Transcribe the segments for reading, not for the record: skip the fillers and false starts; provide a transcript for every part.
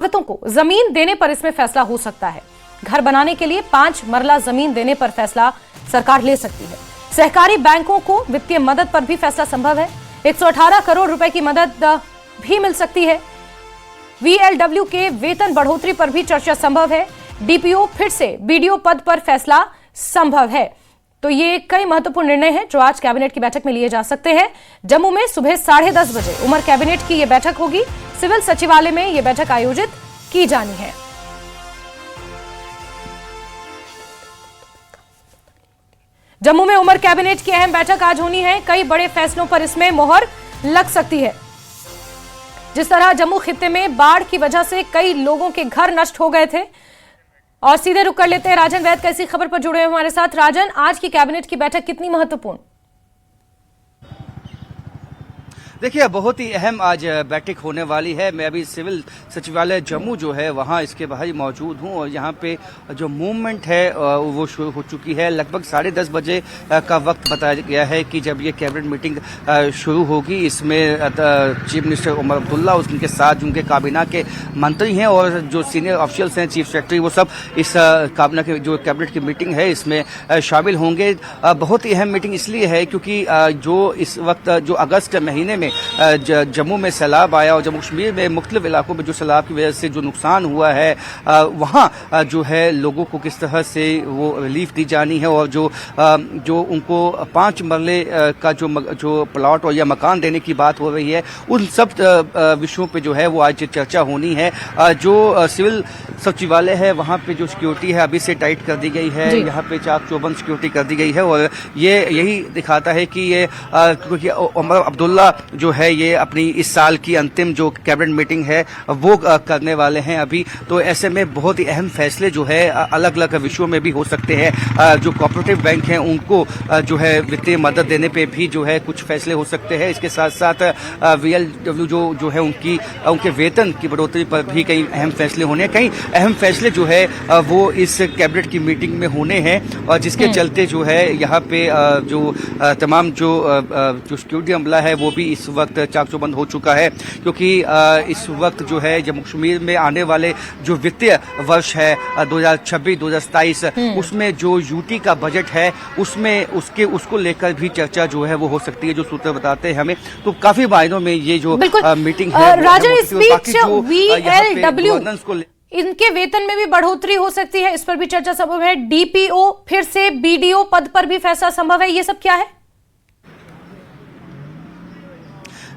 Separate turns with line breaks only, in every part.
प्रभावितों को जमीन देने पर इसमें फैसला हो सकता है। घर बनाने के लिए 5 मरला जमीन देने पर फैसला सरकार ले सकती है। सहकारी बैंकों को वित्तीय मदद पर भी फैसला संभव है। 118 करोड़ रुपए की मदद भी मिल सकती है। वीएलडब्ल्यू के वेतन बढ़ोतरी पर भी चर्चा संभव है। डीपीओ फिर से बीडीओ पद पर फैसला संभव है। तो ये कई महत्वपूर्ण निर्णय हैं जो आज कैबिनेट की बैठक में लिए जा सकते हैं। जम्मू में सुबह 10:30 बजे उमर कैबिनेट की यह बैठक होगी। सिविल सचिवालय में यह बैठक आयोजित की जानी है। जम्मू में उमर कैबिनेट की अहम बैठक आज होनी है। कई बड़े फैसलों पर इसमें मोहर लग सकती है। जिस तरह जम्मू खित्ते में बाढ़ की वजह से कई लोगों के घर नष्ट हो गए थे। और सीधे रुक कर लेते हैं राजन वैद कैसी खबर पर जुड़े हुए हमारे साथ। राजन, आज की कैबिनेट की बैठक कितनी महत्वपूर्ण?
देखिए, बहुत ही अहम आज बैठक होने वाली है। मैं अभी सिविल सचिवालय जम्मू जो है वहां इसके बाहर ही मौजूद हूं और यहां पे जो मूवमेंट है वो शुरू हो चुकी है। लगभग 10:30 बजे का वक्त बताया गया है कि जब ये कैबिनेट मीटिंग शुरू होगी। इसमें चीफ मिनिस्टर उमर अब्दुल्ला, उनके साथ उनके काबीना के मंत्री हैं और जो सीनियर ऑफिशियल्स हैं, चीफ सेक्रेटरी, वो सब इस काबीना के जो कैबिनेट की मीटिंग है इसमें शामिल होंगे। बहुत ही अहम मीटिंग इसलिए है क्योंकि जो इस वक्त जो अगस्त महीने में जम्मू में सैलाब आया और जम्मू कश्मीर में मुख्तलिफ इलाकों में जो सैलाब की वजह से जो नुकसान हुआ है वहाँ जो है लोगों को किस तरह से वो रिलीफ दी जानी है और जो उनको 5 मरले का जो प्लॉट और या मकान देने की बात हो रही है, उन सब विषयों पे जो है वो आज चर्चा होनी है। जो सिविल सचिवालय है वहाँ पे जो सिक्योरिटी है अभी से टाइट कर दी गई है। यहाँ पे चाक चौबंद सिक्योरिटी कर दी गई है और ये यही दिखाता है कि ये क्योंकि उमर अब्दुल्ला जो है ये अपनी इस साल की अंतिम जो कैबिनेट मीटिंग है वो करने वाले हैं अभी। तो ऐसे में बहुत ही अहम फैसले जो है अलग अलग विषयों में भी हो सकते हैं। जो कोऑपरेटिव बैंक हैं उनको जो है वित्तीय मदद देने पे भी जो है कुछ फैसले हो सकते हैं। इसके साथ साथ वीएलडब्ल्यू जो है उनके वेतन की बढ़ोतरी पर भी कई अहम फैसले होने हैं। कई अहम फैसले जो है वो इस कैबिनेट की मीटिंग में होने हैं और जिसके चलते जो है यहाँ पे जो तमाम जो सिक्योरिटी अमला है वो भी इस वक्त चाक चौबंद हो चुका है। क्योंकि इस वक्त जो है जम्मू कश्मीर में आने वाले जो वित्तीय वर्ष है 2026-2027 उसमें जो यूटी का बजट है उसमें उसको लेकर भी चर्चा जो है वो हो सकती है, जो सूत्र बताते हैं हमें। तो काफी मायनों में ये जो मीटिंग है
राजन, इस बीच वीएलडब्ल्यू इनके वेतन में भी बढ़ोतरी हो सकती है, इस पर भी चर्चा संभव है। डीपीओ फिर से बीडीओ पद पर भी फैसला संभव है। ये सब क्या है?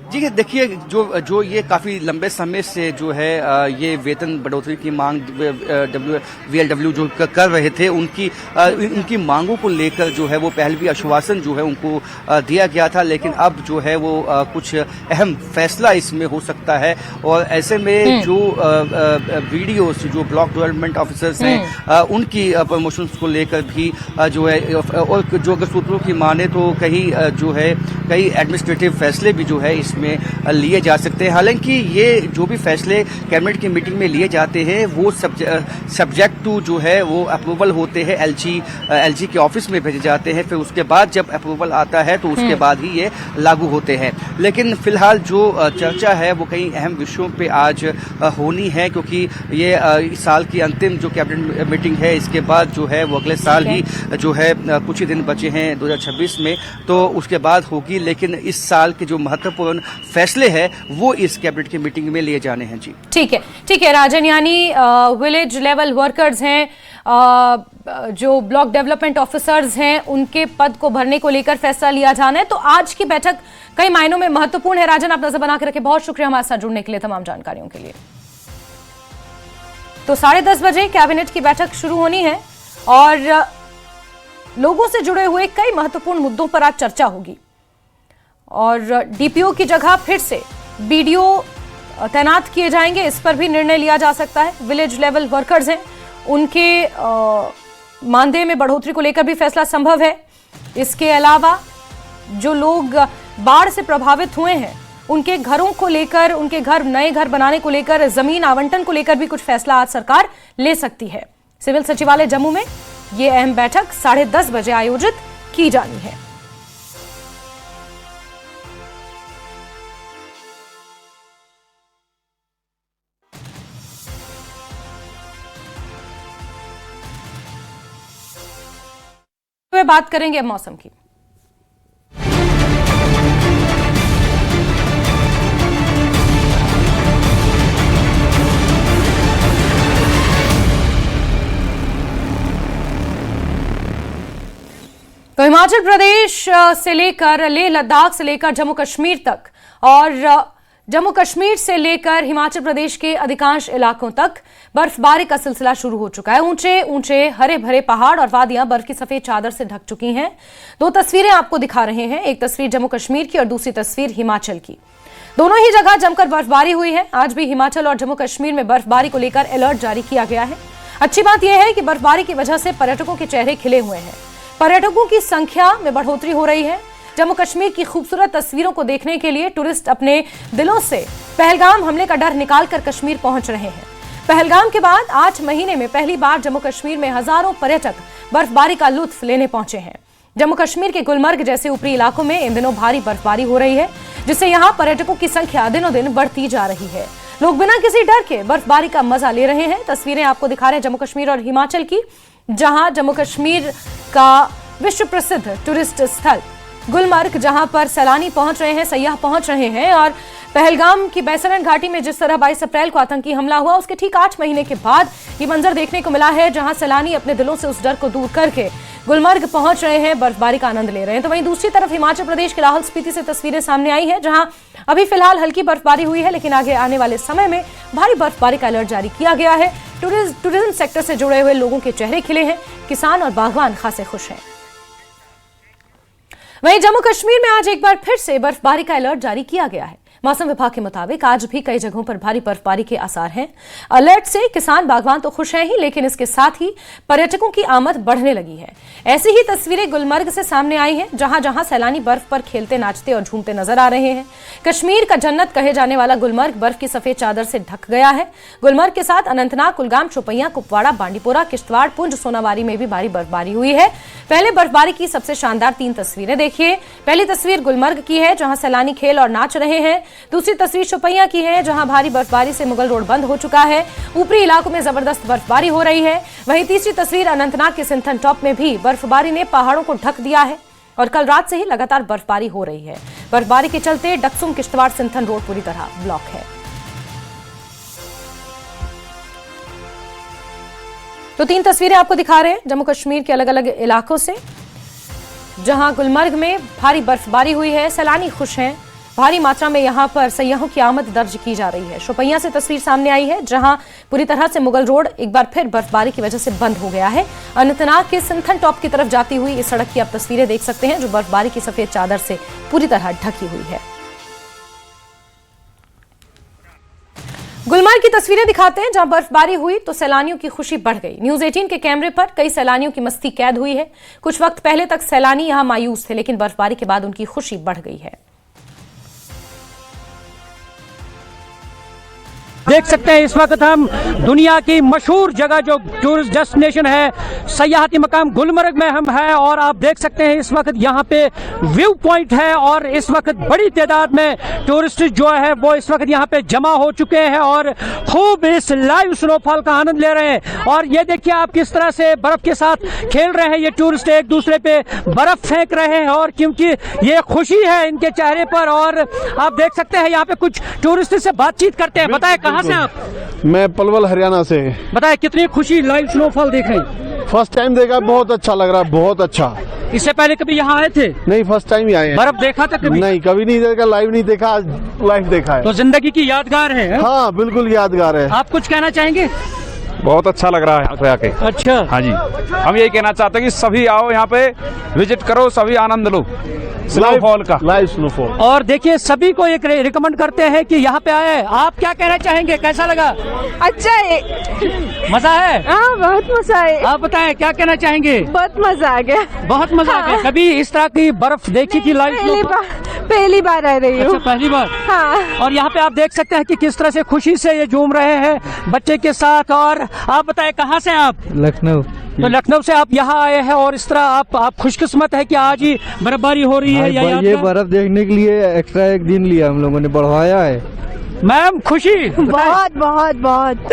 जी देखिए, जो ये काफ़ी लंबे समय से जो है ये वेतन बढ़ोतरी की मांग वीएलडब्ल्यू जो कर रहे थे उनकी मांगों को लेकर जो है वो पहले भी आश्वासन जो है उनको दिया गया था, लेकिन अब जो है वो कुछ अहम फैसला इसमें हो सकता है। और ऐसे में जो बीडीओस जो ब्लॉक डेवलपमेंट ऑफिसर्स हैं उनकी प्रमोशन को लेकर भी जो है और जो अगर सूत्रों की माने तो कई एडमिनिस्ट्रेटिव फैसले भी जो है इसमें लिए जा सकते हैं। हालांकि ये जो भी फैसले कैबिनेट की मीटिंग में लिए जाते हैं वो सब्जेक्ट टू जो है वो अप्रूवल होते हैं, एलजी के ऑफिस में भेजे जाते हैं। फिर उसके बाद जब अप्रूवल आता है तो उसके बाद ही ये लागू होते हैं। लेकिन फिलहाल जो चर्चा है वो कई अहम विषयों पे आज होनी है क्योंकि ये इस साल की अंतिम जो कैबिनेट मीटिंग है इसके बाद जो है वो अगले साल ही जो है कुछ ही दिन बचे हैं 2026 में, तो उसके बाद होगी। लेकिन इस साल के जो महत्वपूर्ण फैसले हैं वो इस कैबिनेट की मीटिंग में लिए जाने हैं। जी
ठीक है राजन, यानी विलेज लेवल वर्कर्स हैं, जो ब्लॉक डेवलपमेंट ऑफिसर्स हैं, उनके पद को भरने को लेकर फैसला लिया जाना है। तो आज की बैठक कई मायनों में महत्वपूर्ण है। राजन, आप नजर बना के रखें। बहुत शुक्रिया हमारे साथ जुड़ने के लिए, तमाम जानकारियों के लिए। तो 10:30 बजे कैबिनेट की बैठक शुरू होनी है और लोगों से जुड़े हुए कई महत्वपूर्ण मुद्दों पर आज चर्चा होगी। और डीपीओ की जगह फिर से बीडीओ तैनात किए जाएंगे, इस पर भी निर्णय लिया जा सकता है। विलेज लेवल वर्कर्स हैं, उनके मानदेय में बढ़ोतरी को लेकर भी फैसला संभव है। इसके अलावा जो लोग बाढ़ से प्रभावित हुए हैं उनके घरों को लेकर, उनके नए घर बनाने को लेकर, जमीन आवंटन को लेकर भी कुछ फैसला आज सरकार ले सकती है। सिविल सचिवालय जम्मू में यह अहम बैठक 10:30 बजे आयोजित की जानी है। में बात करेंगे अब मौसम की। तो हिमाचल प्रदेश से लेकर लेह लद्दाख से लेकर जम्मू कश्मीर तक और जम्मू कश्मीर से लेकर हिमाचल प्रदेश के अधिकांश इलाकों तक बर्फबारी का सिलसिला शुरू हो चुका है। ऊंचे ऊंचे हरे भरे पहाड़ और वादियां बर्फ की सफेद चादर से ढक चुकी हैं। दो तस्वीरें आपको दिखा रहे हैं, एक तस्वीर जम्मू कश्मीर की और दूसरी तस्वीर हिमाचल की। दोनों ही जगह जमकर बर्फबारी हुई है। आज भी हिमाचल और जम्मू कश्मीर में बर्फबारी को लेकर अलर्ट जारी किया गया है। अच्छी बात यह है कि बर्फबारी की वजह से पर्यटकों के चेहरे खिले हुए हैं। पर्यटकों की संख्या में बढ़ोतरी हो रही है। जम्मू कश्मीर की खूबसूरत तस्वीरों को देखने के लिए टूरिस्ट अपने दिलों से पहलगाम हमले का डर निकालकर कश्मीर पहुंच रहे हैं। पहलगाम के बाद 8 महीने में पहली बार जम्मू कश्मीर में हजारों पर्यटक बर्फबारी का लुत्फ लेने पहुंचे हैं। जम्मू कश्मीर के गुलमर्ग जैसे ऊपरी इलाकों में इन दिनों भारी बर्फबारी हो रही है, जिससे यहां पर्यटकों की संख्या दिनों दिन बढ़ती जा रही है। लोग बिना किसी डर के बर्फबारी का मजा ले रहे हैं। तस्वीरें आपको दिखा रहे हैं जम्मू कश्मीर और हिमाचल की, जहां जम्मू कश्मीर का विश्व प्रसिद्ध टूरिस्ट स्थल गुलमर्ग, जहां पर सैलानी पहुंच रहे हैं, सयाह पहुंच रहे हैं। और पहलगाम की बैसरन घाटी में जिस तरह 22 अप्रैल को आतंकी हमला हुआ, उसके ठीक 8 महीने के बाद ये मंजर देखने को मिला है, जहां सैलानी अपने दिलों से उस डर को दूर करके गुलमर्ग पहुंच रहे हैं, बर्फबारी का आनंद ले रहे हैं। तो वहीं दूसरी तरफ हिमाचल प्रदेश के लाहौल स्पीति से तस्वीरें सामने आई हैं, जहां अभी फिलहाल हल्की बर्फबारी हुई है, लेकिन आगे आने वाले समय में भारी बर्फबारी का अलर्ट जारी किया गया है। टूरिज्म सेक्टर से जुड़े हुए लोगों के चेहरे खिले हैं। किसान और बागवान खासे खुश हैं। वहीं जम्मू कश्मीर में आज एक बार फिर से बर्फबारी का अलर्ट जारी किया गया है। मौसम विभाग के मुताबिक आज भी कई जगहों पर भारी बर्फबारी के आसार हैं। अलर्ट से किसान बागवान तो खुश हैं ही, लेकिन इसके साथ ही पर्यटकों की आमद बढ़ने लगी है। ऐसी ही तस्वीरें गुलमर्ग से सामने आई हैं, जहां जहां सैलानी बर्फ पर खेलते, नाचते और झूमते नजर आ रहे हैं। कश्मीर का जन्नत कहे जाने वाला गुलमर्ग बर्फ की सफेद चादर से ढक गया है। गुलमर्ग के साथ अनंतनाग, कुलगाम, शोपियां, कुपवाड़ा, बांडीपोरा, किश्तवाड़, पुंछ, सोनावारी में भी भारी बर्फबारी हुई है। पहले बर्फबारी की सबसे शानदार 3 तस्वीरें देखिए। पहली तस्वीर गुलमर्ग की है, जहां सैलानी खेल और नाच रहे हैं। दूसरी तस्वीर शोपियां की है, जहां भारी बर्फबारी से मुगल रोड बंद हो चुका है। ऊपरी इलाकों में जबरदस्त बर्फबारी हो रही है। वहीं तीसरी तस्वीर अनंतनाग के सिंथन टॉप में भी बर्फबारी ने पहाड़ों को ढक दिया है और कल रात से ही लगातार बर्फबारी हो रही है। बर्फबारी के चलते डक्सुम किश्तवाड़ सिंथन रोड पूरी तरह ब्लॉक है। तो 3 तस्वीरें आपको दिखा रहे हैं जम्मू कश्मीर के अलग अलग इलाकों से, जहां गुलमर्ग में भारी बर्फबारी हुई है। सैलानी खुश हैं। भारी मात्रा में यहां पर सयाहों की आमद दर्ज की जा रही है। शोपियां से तस्वीर सामने आई है, जहां पूरी तरह से मुगल रोड एक बार फिर बर्फबारी की वजह से बंद हो गया है। अनंतनाग के सिंथन टॉप की तरफ जाती हुई इस सड़क की आप तस्वीरें देख सकते हैं, जो बर्फबारी की सफेद चादर से पूरी तरह ढकी हुई है। गुलमर्ग की तस्वीरें दिखाते हैं, जहां बर्फबारी हुई तो सैलानियों की खुशी बढ़ गई। न्यूज़ 18 के कैमरे पर कई सैलानियों की मस्ती कैद हुई है। कुछ वक्त पहले तक सैलानी यहां मायूस थे, लेकिन बर्फबारी के बाद उनकी खुशी बढ़ गई है।
देख सकते हैं इस वक्त हम दुनिया की मशहूर जगह जो टूरिस्ट डेस्टिनेशन है, सयाहती मकाम गुलमर्ग में हम हैं और आप देख सकते हैं इस वक्त यहाँ पे व्यू पॉइंट है और इस वक्त बड़ी तादाद में टूरिस्ट जो है वो इस वक्त यहाँ पे जमा हो चुके हैं और खूब इस लाइव स्नोफॉल का आनंद ले रहे हैं। और ये देखिए आप किस तरह से बर्फ के साथ खेल रहे हैं। ये टूरिस्ट एक दूसरे पे बर्फ फेंक रहे हैं और क्योंकि ये खुशी है इनके चेहरे पर। और आप देख सकते हैं यहाँ पे कुछ टूरिस्ट से बातचीत करते हैं। बताए कहाँ से आप?
मैं पलवल हरियाणा से।
बताए कितनी खुशी लाइव स्नोफॉल देख रहे हैं?
फर्स्ट टाइम देखा, बहुत अच्छा लग रहा है, बहुत अच्छा।
इससे पहले कभी यहाँ आए थे?
नहीं, फर्स्ट टाइम ही आए हैं।
बर्फ देखा था कभी?
नहीं, कभी नहीं देखा, लाइव नहीं देखा, आज लाइव देखा है।
तो जिंदगी की यादगार है।
हाँ, बिल्कुल यादगार है।
आप कुछ कहना चाहेंगे?
बहुत अच्छा लग रहा है यहाँ पे आके।
अच्छा,
हाँ जी, हम यही कहना चाहते हैं कि सभी आओ यहाँ पे, विजिट करो, सभी आनंद लो स्नोफॉल का,
लाइव स्नोफॉल।
और देखिए सभी को एक रिकमेंड करते हैं कि यहाँ पे आए। आप क्या कहना चाहेंगे, कैसा लगा?
अच्छा है,
मजा है?
हाँ बहुत मजा है।
आप बताएं क्या कहना चाहेंगे?
बहुत मजा आ गया।
बहुत मजा आ गया। कभी इस तरह की बर्फ देखी थी लाइव?
पहली बार आ रही हूँ।
अच्छा, पहली बार।
हाँ।
और यहाँ पे आप देख सकते हैं कि किस तरह से खुशी से ये झूम रहे हैं बच्चे के साथ। और आप बताएं कहाँ से आप?
लखनऊ।
तो लखनऊ से आप यहाँ आए हैं और इस तरह आप खुशकिस्मत है कि आज ही बर्फबारी हो रही है।
ये बर्फ देखने के लिए एक्स्ट्रा एक दिन लिया हम लोगों ने, बढ़वाया है।
मैम खुशी?
बहुत बहुत बहुत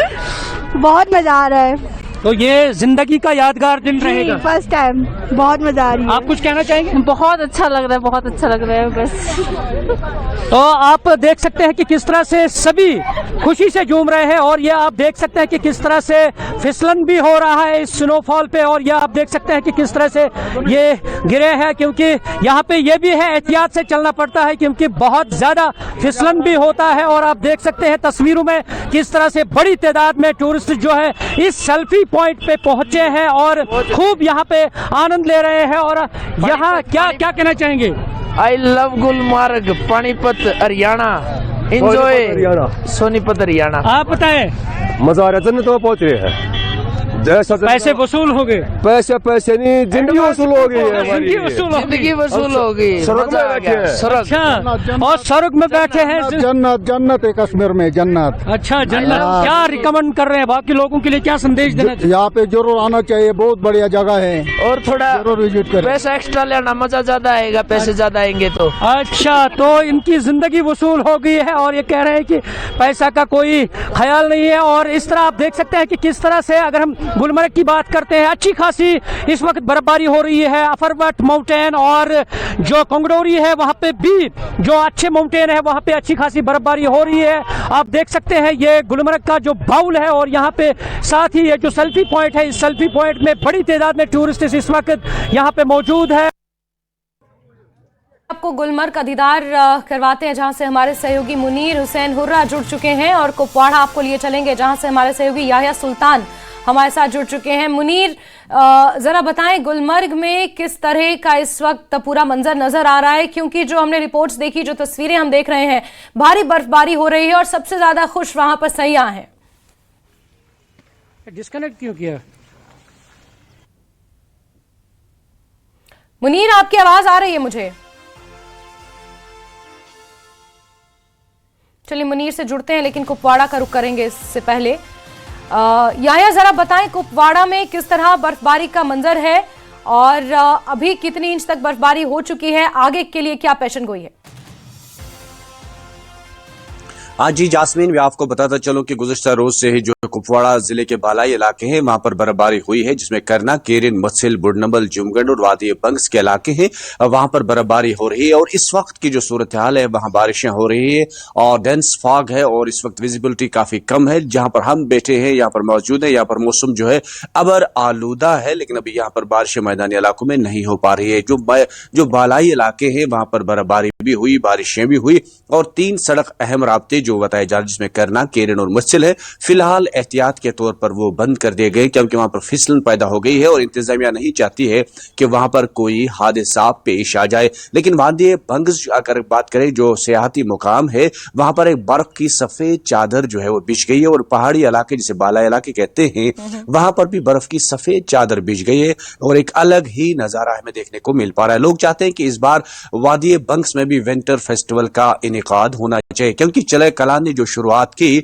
बहुत मजा आ रहा है।
तो ये जिंदगी का यादगार दिन रहेगा।
फर्स्ट टाइम बहुत मजा आ रही है।
आप कुछ कहना चाहेंगे?
बहुत अच्छा लग रहा है, बहुत अच्छा लग रहा है बस।
तो आप देख सकते हैं कि किस तरह से सभी खुशी से झूम रहे हैं और ये आप देख सकते हैं कि किस तरह से फिसलन भी हो रहा है इस स्नोफॉल पे और ये आप देख सकते हैं कि किस तरह से ये गिरे हैं, क्योंकि यहाँ पे ये भी है एहतियात से चलना पड़ता है क्योंकि बहुत ज्यादा फिसलन भी होता है। और आप देख सकते हैं तस्वीरों में किस तरह से बड़ी तादाद में टूरिस्ट जो है इस सेल्फी पॉइंट पे पहुंचे हैं और खूब यहाँ पे आनंद ले रहे हैं। और यहाँ क्या क्या कहना चाहेंगे?
I love Gulmarg, Panipat, Haryana. Enjoy Sonipat, Haryana.
आप बताएं।
मजा आ रहा है, जन्नत में पहुंच रहे हैं। जैसा
पैसे वसूल हो गए?
पैसे नहीं, जिंदगी वसूल हो गई है हमारी।
जिंदगी वसूल हो गई।
सड़क में बैठे हैं।
अच्छा, और सड़क में बैठे हैं।
जन्नत है कश्मीर में, जन्नत।
अच्छा, जन्नत। क्या रिकमेंड कर रहे हैं बाकी लोगों के लिए, क्या संदेश देना?
यहाँ पे जरूर आना चाहिए, बहुत बढ़िया जगह है
और थोड़ा
जरूर विजिट करें।
पैसा एक्स्ट्रा लेना, मजा ज्यादा आएगा, पैसे ज्यादा आएंगे तो।
अच्छा, तो इनकी जिंदगी वसूल हो गई है और ये कह रहे हैं कि पैसा का कोई ख्याल नहीं है। और इस तरह आप देख सकते हैं कि किस तरह से अगर हम गुलमर्ग की बात करते हैं, अच्छी खासी इस वक्त बर्फबारी हो रही है। अफरवट माउंटेन और जो कंगडोरी है वहां पे भी जो अच्छे माउंटेन है वहां पे अच्छी खासी बर्फबारी हो रही है। आप देख सकते हैं ये गुलमर्ग का जो बाउल है और यहाँ पे साथ ही ये जो सेल्फी पॉइंट है, इस सेल्फी पॉइंट में बड़ी तादाद में टूरिस्ट इस वक्त यहाँ पे मौजूद है।
आपको गुलमर्ग का दीदार करवाते हैं जहां से हमारे सहयोगी मुनीर हुसैन हुर्रा जुड़ चुके हैं और कुपवाड़ा आपको लिए चलेंगे जहां से हमारे सहयोगी याह्या सुल्तान हमारे साथ जुड़ चुके हैं। मुनीर, जरा बताएं गुलमर्ग में किस तरह का इस वक्त पूरा मंजर नजर आ रहा है, क्योंकि जो हमने रिपोर्ट्स देखी, जो तस्वीरें हम देख रहे हैं, भारी बर्फबारी हो रही है और सबसे ज्यादा खुश वहां पर सयाह हैं।
डिस्कनेक्ट क्यों किया?
मुनीर, आपकी आवाज आ रही है मुझे? चलिए मुनीर से जुड़ते हैं, लेकिन कुपवाड़ा का रुख करेंगे इससे पहले। याह्या, जरा बताएं कुपवाड़ा में किस तरह बर्फबारी का मंजर है और अभी कितनी इंच तक बर्फबारी हो चुकी है, आगे के लिए क्या पेशन गोई है?
हाँ जी जास्मीन, मैं आपको बताता चलूं कि गुज़श्ता रोज से ही जो कुपवाड़ा जिले के बालाई इलाके हैं वहां पर बर्फबारी हुई है, जिसमें करना, केरिन, मत्सिल, बुढ़नबल, जुमगढ़ और वादी बंग्स के इलाके हैं, वहां पर बर्फबारी हो रही है। और इस वक्त की जो सूरत हाल है वहां बारिशें हो रही है और डेंस फॉग है और इस वक्त विजिबिलिटी काफी कम है। जहां पर हम बैठे हैं, यहाँ पर मौजूद है, यहाँ पर मौसम जो है अबर आलूदा है, लेकिन अभी यहाँ पर बारिशें मैदानी इलाकों में नहीं हो पा रही है। जो बालाई इलाके हैं वहां पर बर्फबारी भी हुई, बारिशें भी हुई और 3 सड़क अहम राब्ते जो बताए जा रहे, जिसमें करना, केरिन और मत्सिल है, फिलहाल एहतियात के तौर पर वो बंद कर दिए गए क्योंकि वहां पर फिसलन पैदा हो गई है और इंतजामिया नहीं चाहती है कि वहां पर कोई हादसा पेश आ जाए। लेकिन वादी बंग्स अगर बात करें, जो सियाहती मुकाम है, वहां पर एक बर्फ की सफेद चादर जो है वो बिछ गई है और पहाड़ी इलाके जिसे बाला इलाके कहते हैं वहां पर भी बर्फ की सफेद चादर बिछ गई है और एक अलग ही नजारा हमें देखने को मिल पा रहा है। लोग चाहते हैं कि इस बार वादी बंग्स में भी विंटर फेस्टिवल का इनेकाद होना चाहिए, क्योंकि चले कलान ने जो शुरुआत की,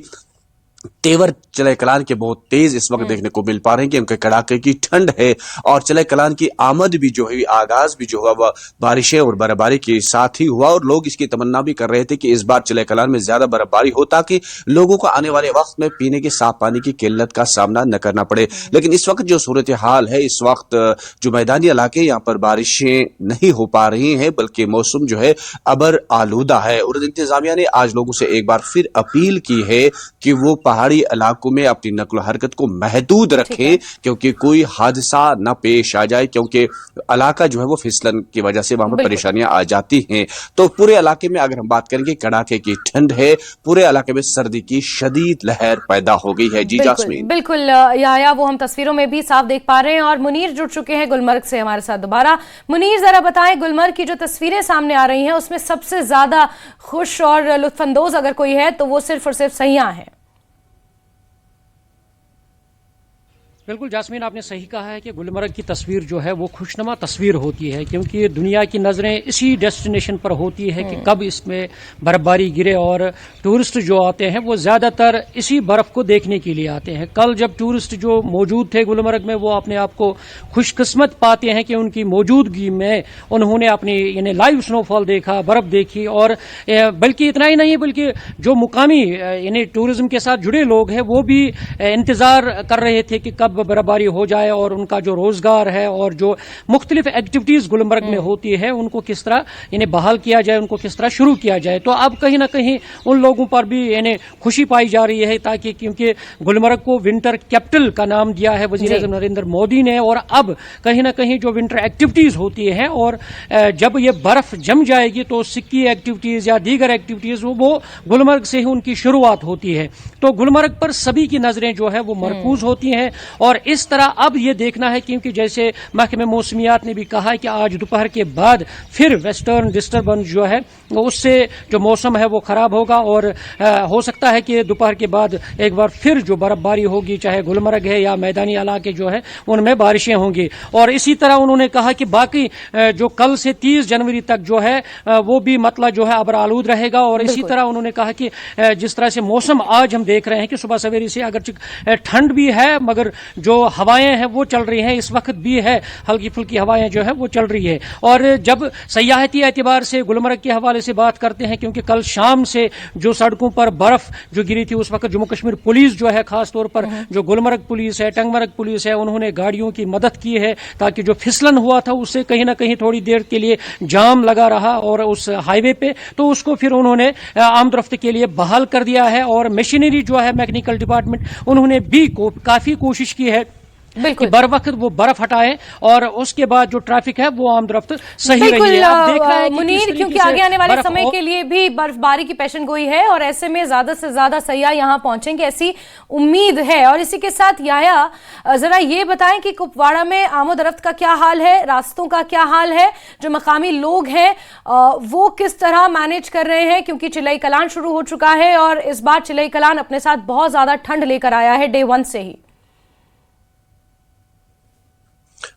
तेवर चले कलान के बहुत तेज इस वक्त देखने को मिल पा रहे हैं कि उनके कड़ाके की ठंड है और चले कलान की आमद भी जो है, आगाज भी जो हुआ वह बारिशें और बर्फबारी के साथ ही हुआ और लोग इसकी तमन्ना भी कर रहे थे कि इस बार चले कलान में ज्यादा बर्फबारी हो ताकि लोगों को आने वाले वक्त में पीने के साफ पानी की किल्लत का सामना न करना पड़े। लेकिन इस वक्त जो सूरत हाल है, इस वक्त जो मैदानी इलाके यहाँ पर बारिशें नहीं हो पा रही हैं, बल्कि मौसम जो है अबर आलूदा है और इंतजामिया ने आज लोगों से एक बार फिर अपील की है कि वो पहाड़ी इलाकों में अपनी नकल हरकत को महदूद रखें क्योंकि कोई हादसा न पेश आ जाए, क्योंकि इलाका जो है वो फिसलन की वजह से वहां पर परेशानियां आ जाती हैं। तो पूरे इलाके में अगर हम बात करेंगे, कड़ाके की ठंड है, पूरे इलाके में सर्दी की शदीद लहर पैदा हो गई है। जी जास्मीन,
बिल्कुल याह्या, वो हम तस्वीरों में भी साफ देख पा रहे हैं और मुनीर जुड़ चुके हैं गुलमर्ग से हमारे साथ दोबारा। मुनीर, जरा बताएं गुलमर्ग की जो तस्वीरें सामने आ रही हैं उसमें सबसे ज्यादा खुश और लुत्फानंदोज अगर कोई है तो वो सिर्फ और सिर्फ सयाह हैं।
बिल्कुल जास्मीन, आपने सही कहा है कि गुलमर्ग की तस्वीर जो है वो खुशनुमा तस्वीर होती है, क्योंकि दुनिया की नज़रें इसी डेस्टिनेशन पर होती है कि कब इसमें बर्फबारी गिरे और टूरिस्ट जो आते हैं वो ज़्यादातर इसी बर्फ़ को देखने के लिए आते हैं। कल जब टूरिस्ट जो मौजूद थे गुलमर्ग में, वो अपने आप को खुशकिस्मत पाते हैं कि उनकी मौजूदगी में उन्होंने अपनी यानी लाइव स्नोफॉल देखा, बर्फ़ देखी और बल्कि इतना ही नहीं, बल्कि जो मुकामी यानी टूरिज्म के साथ जुड़े लोग हैं वो भी इंतज़ार कर रहे थे कि कब अब बर्फबारी हो जाए और उनका जो रोजगार है और जो मुख्तलिफ एक्टिविटीज गुलमर्ग में होती है उनको किस तरह इन्हें बहाल किया जाए, उनको किस तरह शुरू किया जाए। तो अब कहीं ना कहीं उन लोगों पर भी इन्हें खुशी पाई जा रही है, ताकि क्योंकि गुलमर्ग को विंटर कैपिटल का नाम दिया है वजीर आज़म नरेंद्र मोदी ने, और अब कहीं ना कहीं जो विंटर एक्टिविटीज होती है और जब ये बर्फ जम जाएगी तो सिक्की एक्टिविटीज या दीगर एक्टिविटीज वो गुलमर्ग से ही उनकी शुरुआत होती है। तो गुलमर्ग पर सभी की नजरें जो है वो मरकूज होती हैं, और इस तरह अब ये देखना है, क्योंकि जैसे महकमे मौसमियात ने भी कहा है कि आज दोपहर के बाद फिर वेस्टर्न डिस्टर्बेंस जो है उससे जो मौसम है वो खराब होगा, और हो सकता है कि दोपहर के बाद एक बार फिर जो बर्फबारी होगी, चाहे गुलमर्ग है या मैदानी इलाके जो है उनमें बारिशें होंगी। और इसी तरह उन्होंने कहा कि बाकी जो कल से 30 जनवरी तक जो है वो भी मतलब जो है अबरालूद रहेगा। और इसी तरह उन्होंने कहा कि जिस तरह से मौसम आज हम देख रहे हैं कि सुबह सवेरे से अगर ठंड भी है मगर जो हवाएं हैं वो चल रही हैं, इस वक्त भी है हल्की फुल्की हवाएं जो है वो चल रही है। और जब सयाहती एतबार से गुलमर्ग के हवाले से बात करते हैं, क्योंकि कल शाम से जो सड़कों पर बर्फ जो गिरी थी उस वक्त जम्मू कश्मीर पुलिस जो है, खासतौर पर जो गुलमर्ग पुलिस है, टंगमर्ग पुलिस है, उन्होंने गाड़ियों की मदद की है ताकि जो फिसलन हुआ था उससे कहीं ना कहीं थोड़ी देर के लिए जाम लगा रहा और उस हाईवे पे, तो उसको फिर उन्होंने आमदरफ्त के लिए बहाल कर दिया है। और मशीनरी जो है मैकेनिकल डिपार्टमेंट उन्होंने भी काफी कोशिश की है कि बर वक्त वो बर्फ हटाएं और उसके बाद जो ट्रैफिक है वो आमदरफ्त सही रही है। आप देख रहे हैं
मुनीर, क्योंकि आगे आने वाले समय के लिए भी बर्फबारी की पेशन गोई है और ऐसे में ज्यादा से ज्यादा सयाह यहाँ पहुंचेंगे ऐसी उम्मीद है। और इसी के साथ याया जरा ये बताएं कि कुपवाड़ा में आमदरफ्त का क्या हाल है, रास्तों का क्या हाल है, जो मकामी लोग हैं वो किस तरह मैनेज कर रहे हैं, क्योंकि चिलई कलान शुरू हो चुका है और इस बार चिलई कलान अपने साथ बहुत ज्यादा ठंड लेकर आया है डे 1 से ही।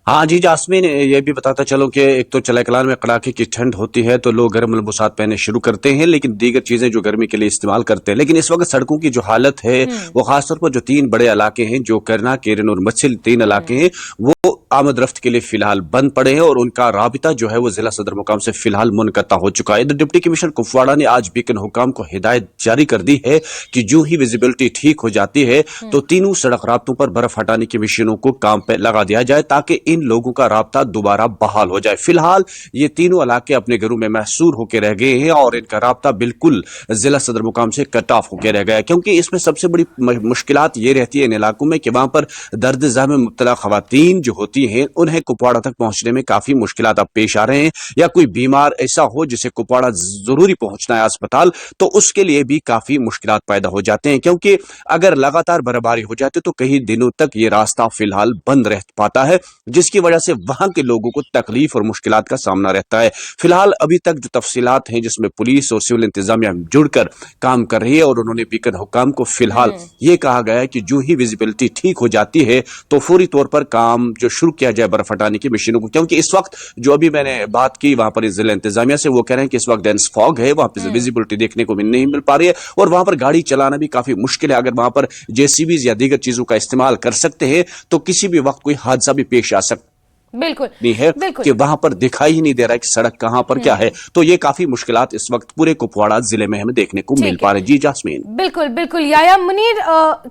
हाँ जी जास्मीन, ये भी बताता चलो कि एक तो चिलई कलान में कड़ाके की ठंड होती है तो लोग गर्म मलबूसात पहने शुरू करते हैं, लेकिन दीगर चीजें जो गर्मी के लिए इस्तेमाल करते हैं। लेकिन इस वक्त सड़कों की जो हालत है वो खासतौर पर जो 3 बड़े इलाके हैं, जो करना, केरन और मछिल 3 इलाके हैं, वो आमदरफ्त के लिए फिलहाल बंद पड़े हैं और उनका राबिता जो है वो जिला सदर मुकाम से फिलहाल मुनक़ता हो चुका है। डिप्टी कमिश्नर कुपवाड़ा ने आज बीकन हुकाम को हिदायत जारी कर दी है कि जो ही विजिबिलिटी ठीक हो जाती है तो तीनों सड़क राब्तों पर बर्फ हटाने की मशीनों को काम पे लगा दिया जाए ताकि इन लोगों का राब्ता दोबारा बहाल हो जाए। फिलहाल ये तीनों इलाके अपने घरों में महसूर होकर रह गए हैं और इनका राब्ता बिल्कुल जिला सदर मुकाम से कट ऑफ होकर रह गया, क्योंकि इसमें सबसे बड़ी मुश्किलात ये रहती है इन इलाकों में कि वहां पर दर्द ज़ह में मुब्तला खवातीन जो होती हैं उन्हें कुपवाड़ा तक पहुंचने में काफी मुश्किलात अब पेश आ रहे हैं, या कोई बीमार ऐसा हो जिसे कुपवाड़ा जरूरी पहुंचना है अस्पताल, तो उसके लिए भी काफी मुश्किलात पैदा हो जाते हैं, क्योंकि अगर लगातार बर्फबारी हो जाती तो कई दिनों तक ये रास्ता फिलहाल बंद रह पाता है, जिसकी वजह से वहां के लोगों को तकलीफ और मुश्किलात का सामना रहता है। फिलहाल अभी तक जो तफसीलात हैं जिसमें पुलिस और सिविल इंतजामिया जुड़कर काम कर रही है और उन्होंने बीकन हुकाम को फिलहाल ये कहा गया है कि जो ही विजिबिलिटी ठीक हो जाती है तो फौरी तौर पर काम जो शुरू किया जाए बर्फ हटाने की मशीनों को, क्योंकि इस वक्त जो अभी मैंने बात की वहां पर जिला इंतजामिया से, वो कह रहे हैं कि इस वक्त डेंस फॉग है, वहां पर विजिबिलिटी देखने को नहीं मिल पा रही है और वहां पर गाड़ी चलाना भी काफी मुश्किल है। अगर वहां पर जेसीबीज या दीगर चीजों का इस्तेमाल कर सकते हैं तो किसी भी वक्त कोई हादसा भी पेश आ सकता
बिल्कुल
है कि वहां पर दिखाई ही नहीं दे रहा है कि सड़क कहां पर क्या है। तो ये काफी मुश्किलात इस वक्त पूरे कुपवाड़ा जिले में हमें देखने को मिल पा रहे। जी जास्मीन,
बिल्कुल बिल्कुल याया। मुनीर,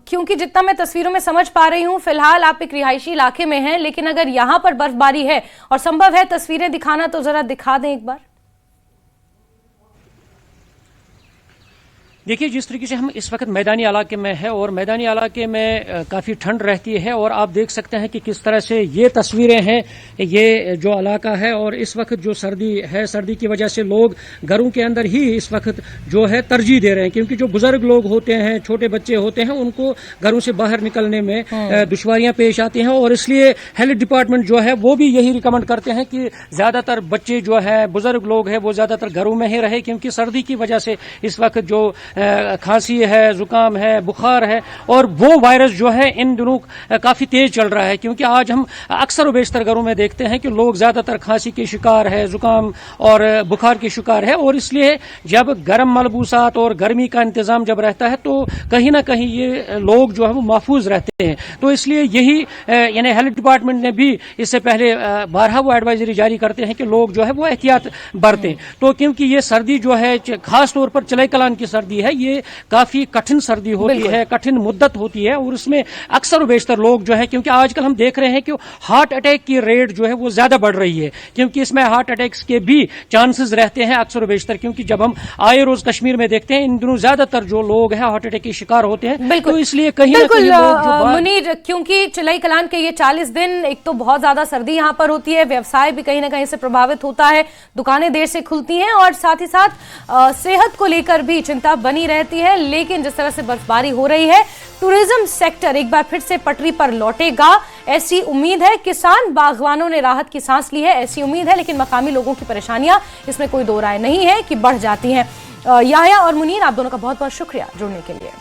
क्योंकि जितना मैं तस्वीरों में समझ पा रही हूं फिलहाल आप एक रिहायशी इलाके में हैं, लेकिन अगर यहां पर बर्फबारी है और संभव है तस्वीरें दिखाना तो जरा दिखा दें एक बार।
देखिए, जिस तरीके से हम इस वक्त मैदानी इलाके में है और मैदानी इलाके में काफ़ी ठंड रहती है और आप देख सकते हैं कि किस तरह से ये तस्वीरें हैं, ये जो इलाका है और इस वक्त जो सर्दी है, सर्दी की वजह से लोग घरों के अंदर ही इस वक्त जो है तरजीह दे रहे हैं, क्योंकि जो बुजुर्ग लोग होते हैं, छोटे बच्चे होते हैं, उनको घरों से बाहर निकलने में दुश्वारियां पेश आती हैं और इसलिए हेल्थ डिपार्टमेंट जो है वो भी यही रिकमेंड करते हैं कि ज्यादातर बच्चे जो है, बुजुर्ग लोग हैं, वो ज्यादातर घरों में ही रहे, क्योंकि सर्दी की वजह से इस वक्त जो खांसी है, जुकाम है, बुखार है और वो वायरस जो है इन दिनों काफी तेज चल रहा है, क्योंकि आज हम अक्सर और बेशतर घरों में देखते हैं कि लोग ज्यादातर खांसी के शिकार है, जुकाम और बुखार के शिकार है और इसलिए जब गर्म मलबूसात और गर्मी का इंतजाम जब रहता है तो कहीं ना कहीं ये लोग जो है वो महफूज रहते हैं। तो इसलिए यही यानी हेल्थ डिपार्टमेंट ने भी इससे पहले बारहा वो एडवाइजरी जारी करते हैं कि लोग जो है वो एहतियात बरतें। तो क्योंकि ये सर्दी जो है खास तौर पर चिलई कलान की सर्दी है, है, ये काफी कठिन सर्दी होती है, कठिन मुद्दत होती है और उसमें अक्सर बेशतर लोग जो है, क्योंकि आजकल हम देख रहे हैं कि हार्ट अटैक की रेट जो है वो ज्यादा बढ़ रही है, क्योंकि इसमें हार्ट अटैक्स के भी चांसेस रहते हैं अक्सर बेशतर, क्योंकि जब हम आए रोज कश्मीर में देखते हैं इन दिनों ज्यादातर जो लोग हैं हार्ट अटैक के शिकार होते हैं, तो इसलिए कहीं ना कहीं लोग जो
मुनीर, क्योंकि चिलाई कलान के ये 40 दिन एक तो बहुत ज्यादा सर्दी यहाँ पर होती है, व्यवसाय भी कहीं ना कहीं से प्रभावित होता है, दुकानें देर से खुलती हैं और साथ ही साथ सेहत को लेकर भी चिंता बनी रहती है। लेकिन जिस तरह से बर्फबारी हो रही है, टूरिज्म सेक्टर एक बार फिर से पटरी पर लौटेगा, ऐसी उम्मीद है। किसान बागवानों ने राहत की सांस ली है, ऐसी उम्मीद है। लेकिन मकामी लोगों की परेशानियां, इसमें कोई दो राय नहीं है कि बढ़ जाती हैं। याह्या और मुनीर, आप दोनों का बहुत बहुत शुक्रिया जुड़ने के लिए।